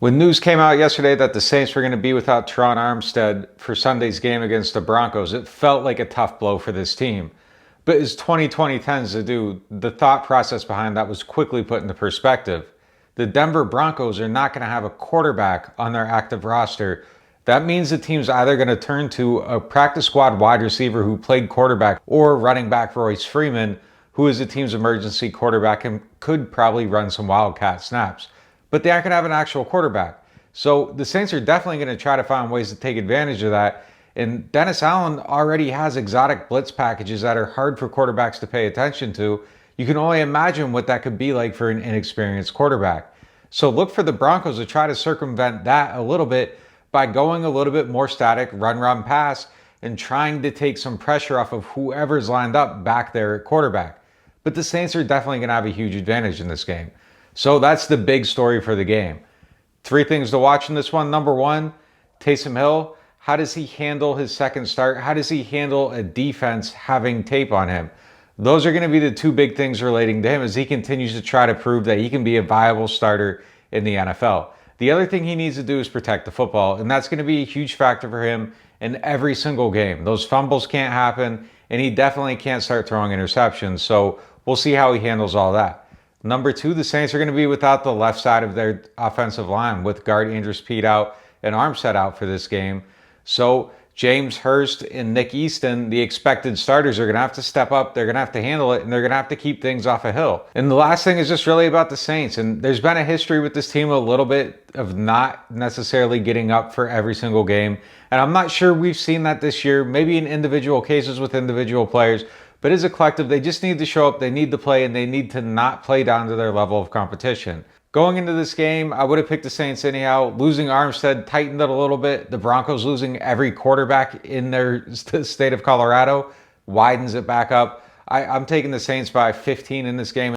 When news came out yesterday that the Saints were going to be without Teron Armstead for Sunday's game against the Broncos, it felt like a tough blow for this team. But as 2020 tends to do, the thought process behind that was quickly put into perspective. The Denver Broncos are not going to have a quarterback on their active roster. That means the team's either going to turn to a practice squad wide receiver who played quarterback or running back Royce Freeman, who is the team's emergency quarterback and could probably run some wildcat snaps. But they aren't going to have an actual quarterback. So the Saints are definitely going to try to find ways to take advantage of that. And Dennis Allen already has exotic blitz packages that are hard for quarterbacks to pay attention to. You can only imagine what that could be like for an inexperienced quarterback. So look for the Broncos to try to circumvent that a little bit by going a little bit more static, run, pass, and trying to take some pressure off of whoever's lined up back there at quarterback. But the Saints are definitely going to have a huge advantage in this game. So that's the big story for the game. 3 things to watch in this one. Number 1, Taysom Hill. How does he handle his second start? How does he handle a defense having tape on him? Those are going to be the 2 big things relating to him as he continues to try to prove that he can be a viable starter in the NFL. The other thing he needs to do is protect the football, and that's going to be a huge factor for him in every single game. Those fumbles can't happen, and he definitely can't start throwing interceptions. So we'll see how he handles all that. Number 2, the Saints are going to be without the left side of their offensive line with guard Andrews Pete out and Armstead out for this game. So James Hurst and Nick Easton, the expected starters, are going to have to step up. They're going to have to handle it, and they're going to have to keep things off of Hill. And the last thing is just really about the Saints. And there's been a history with this team a little bit of not necessarily getting up for every single game. And I'm not sure we've seen that this year, maybe in individual cases with individual players. But as a collective, they just need to show up, they need to play, and they need to not play down to their level of competition. Going into this game, I would have picked the Saints anyhow. Losing Armstead tightened it a little bit. The Broncos losing every quarterback in their state of Colorado widens it back up. I'm taking the Saints by 15 in this game.